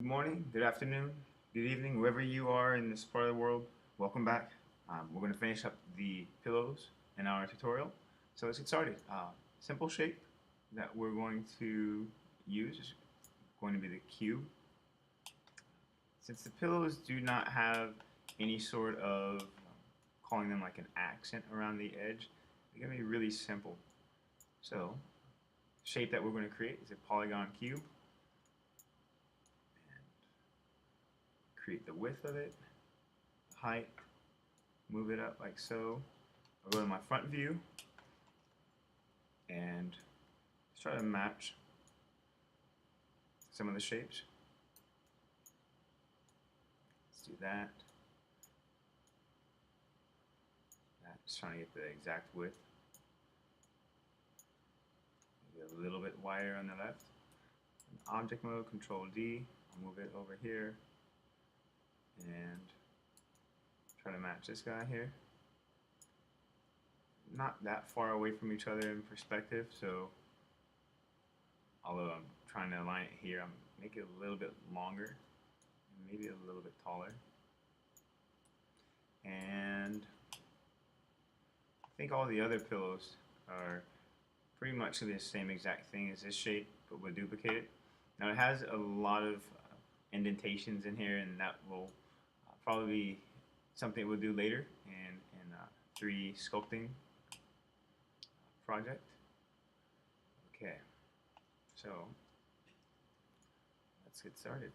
Good morning, good afternoon, good evening, wherever you are in this part of the world. Welcome back. We're going to finish up the pillows in our tutorial. So let's get started. Simple shape that we're going to use is going to be the cube. Since the pillows do not have any sort of, calling them like an accent around the edge, they're going to be really simple. So, the shape that we're going to create is a polygon cube. Create the width of it, the height, move it up like so. I'll go to my front view and try to match some of the shapes. Let's do that. That's trying to get the exact width. Maybe a little bit wider on the left. In object mode, Control D. I'll move it over here and try to match this guy here. Not that far away from each other in perspective, so although I'm trying to align it here, I'm make it a little bit longer, maybe a little bit taller. And I think all the other pillows are pretty much the same exact thing as this shape, but we'll duplicate it. Now it has a lot of indentations in here, and that will probably be something we'll do later in 3D sculpting project. Okay, so let's get started.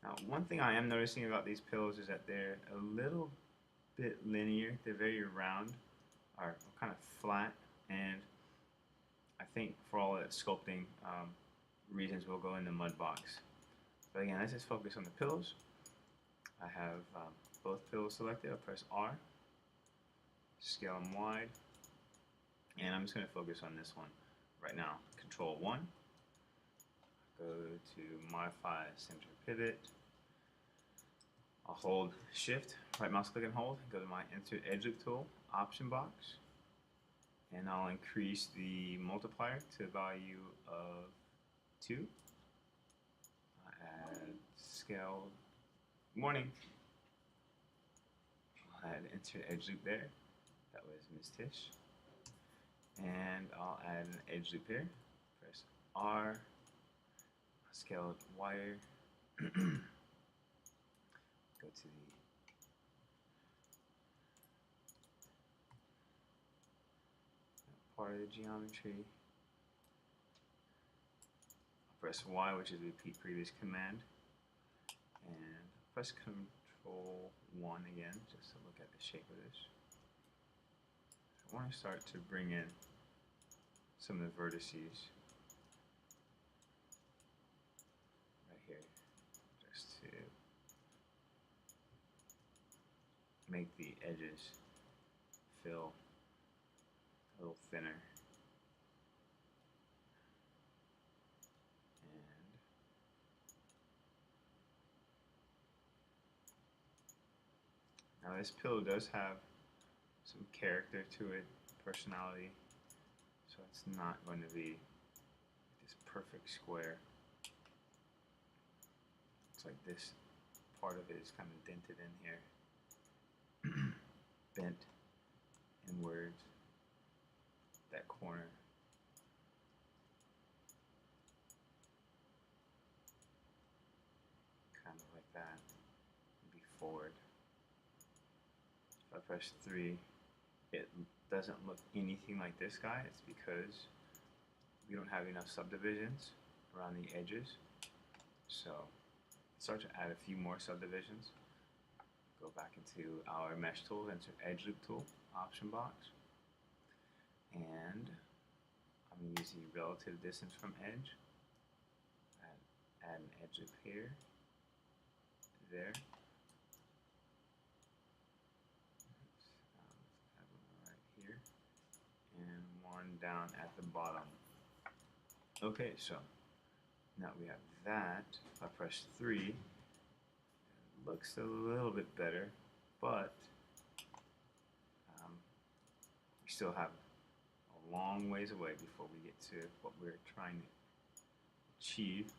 Now, one thing I am noticing about these pillows is that they're a little bit linear. They're very round, or kind of flat, and I think for all that sculpting reasons, we'll go in the mud box. So again, let's just focus on the pillows. I have both pillows selected. I'll press R, scale them wide, and I'm just going to focus on this one right now. Control 1, go to Modify Center Pivot. I'll hold Shift, right mouse click and hold, go to my Insert Edge Loop tool, option box, and I'll increase the multiplier to a value of 2. I'll add scale. Morning. I'll add Insert Edge Loop there. That was Miss Tish. And I'll add an edge loop here. Press R. Scale it wider. Go to the part of the geometry. I'll press Y, which is repeat previous command. And press Control 1 again, just to look at the shape of this. I want to start to bring in some of the vertices right here, just to make the edges feel a little thinner. Now this pillow does have some character to it, personality, so it's not going to be this perfect square. It's like this part of it is kind of dented in here, bent inwards, that corner. Kind of like that, be forward. If I press 3, it doesn't look anything like this guy. It's because we don't have enough subdivisions around the edges. So start to add a few more subdivisions. Go back into our mesh tool, insert edge loop tool, option box. And I'm going to use the relative distance from edge. Add an edge loop here, there. Down at the bottom. Okay, so now we have that. If I press 3, it looks a little bit better, but we still have a long ways away before we get to what we're trying to achieve.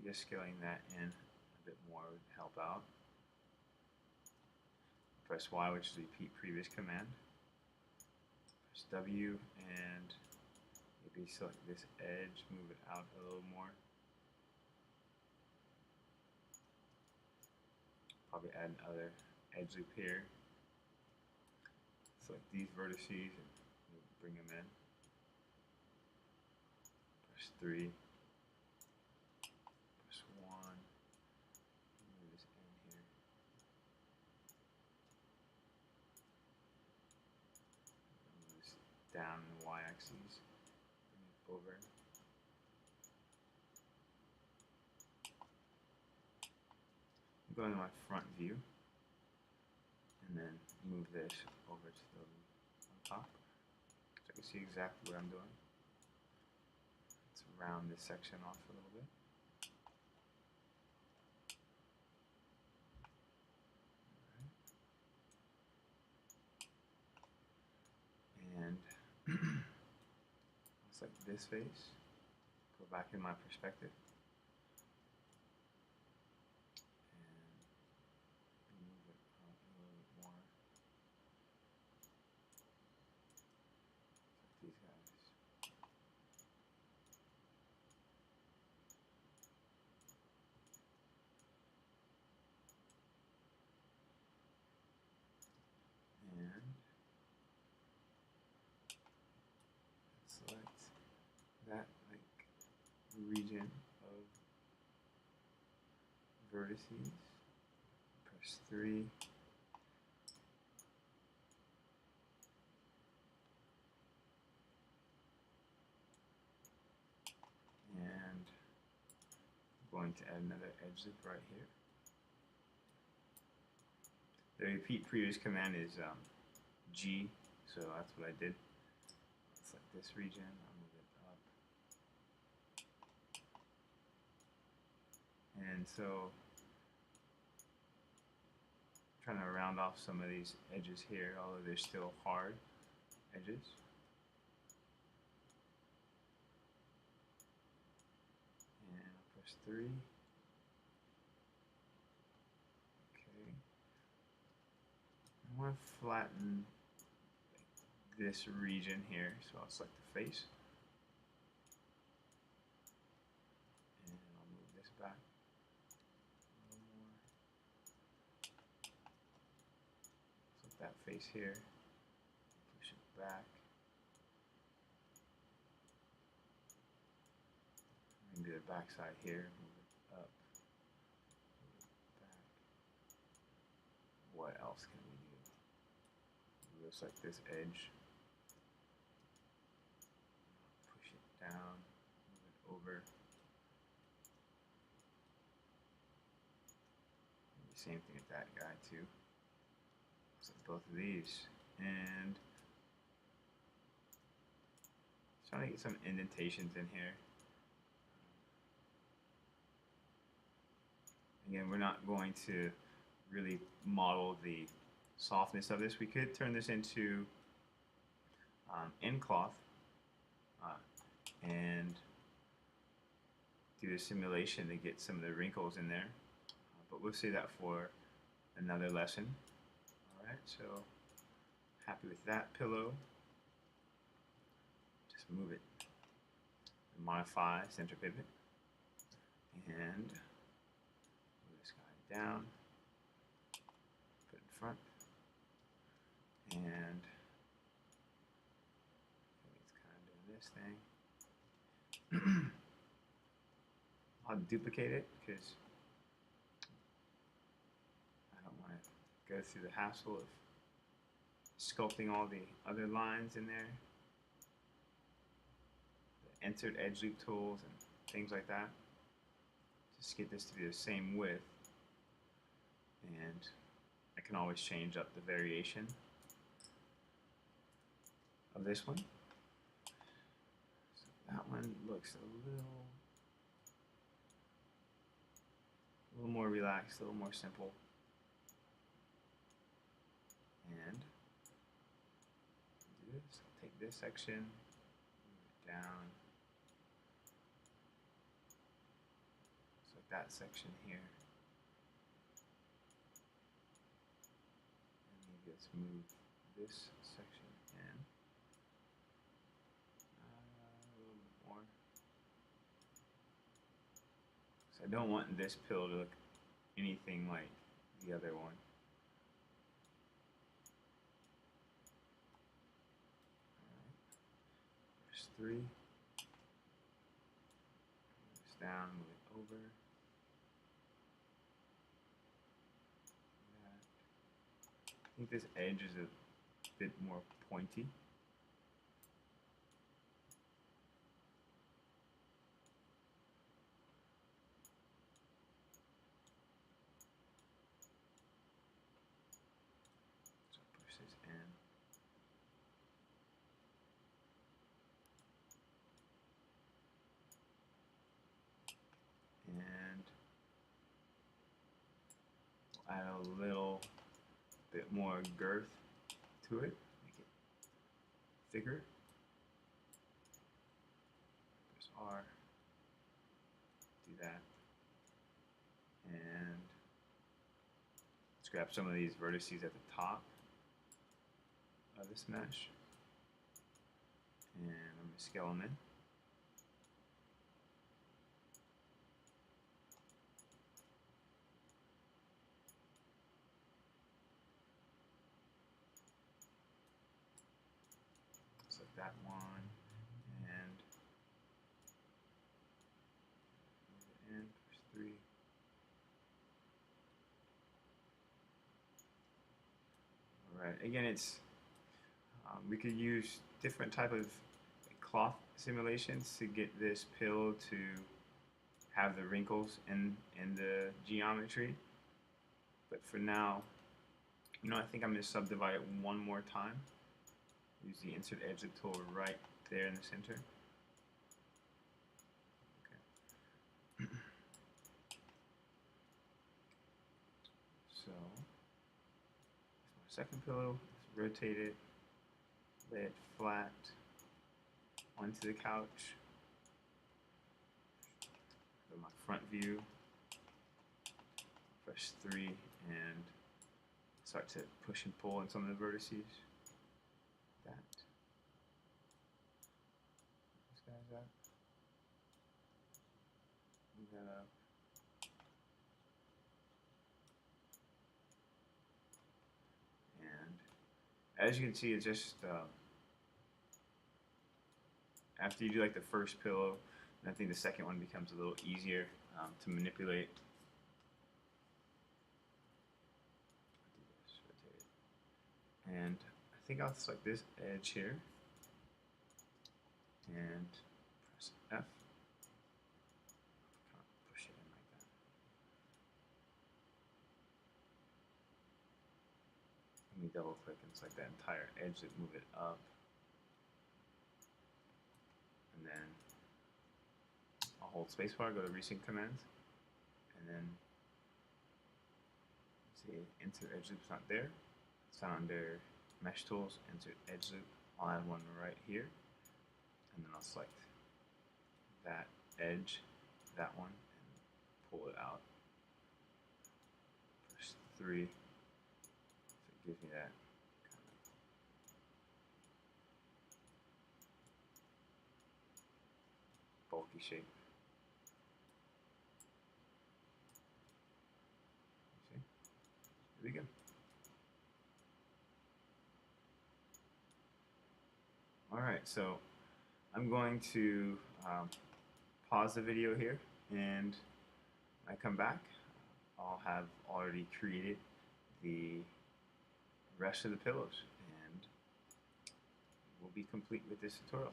I guess scaling that in a bit more would help out. Press Y, which is repeat previous command. Press W and maybe select this edge, move it out a little more. Probably add another edge loop here. Select these vertices and bring them in. Press 3. Press 1. Move this in here. Move this down in the y-axis. Bring it over. Go into my front view and then move this over to the top so I can see exactly what I'm doing. Let's round this section off a little bit. And select this face, go back in my perspective. These guys. And select that region of vertices. Press 3. And I'm going to add another edge loop right here. The repeat previous command is G, so that's what I did. Select this region, I'll move it up. And so, I'm trying to round off some of these edges here, although they're still hard edges. And I'll press 3. I want to flatten this region here, so I'll select the face. And I'll move this back a little more. Select that face here, push it back. Maybe the back side here, move it up, move it back. What else can we do? Looks like this edge. Push it down, move it over. And the same thing with that guy too. So both of these. And trying to get some indentations in here. Again, we're not going to really model the softness of this. We could turn this into end cloth and do a simulation to get some of the wrinkles in there, but we'll see that for another lesson. Alright, so happy with that pillow. Just move it, modify center pivot, and move this guy down, put it in front. And it's kind of doing this thing. I'll duplicate it because I don't want to go through the hassle of sculpting all the other lines in there. The entered edge loop tools and things like that. Just get this to be the same width. And I can always change up the variation of this one. So that one looks a little more relaxed, a little more simple. And do this. Take this section, move it down. So that section here. And maybe let's move this section in a little bit more. So I don't want this pill to look anything like the other one. There's 3. Move this down, move it over. I think this edge is a bit more pointy. So push this in. And we'll add a little bit more girth to it, make it thicker. Press R, do that, and let's grab some of these vertices at the top of this mesh, and I'm going to scale them in. Select that one, and move it in, push 3. Alright, again, it's we could use different type of cloth simulations to get this pill to have the wrinkles in the geometry. But for now, I think I'm going to subdivide it one more time. Use the insert edge tool right there in the center. Okay. So, my second pillow, let's rotate it, lay it flat onto the couch. Go to my front view, press 3, and start to push and pull on some of the vertices. That. This guy's up. Move that up. And as you can see, it's just after you do like the first pillow, I think the second one becomes a little easier to manipulate. And I think I'll select this edge here and press F. Push it in like that. Let me double click and select that entire edge to move it up. And then I'll hold spacebar, go to recent commands, and then see insert edge loop's not there. It's not under mesh tools, insert edge loop. I'll add one right here, and then I'll select that edge, that one, and pull it out. Push 3, so it gives me that kind of bulky shape. See? There we go. Alright, so I'm going to pause the video here, and when I come back, I'll have already created the rest of the pillows, and we'll be complete with this tutorial.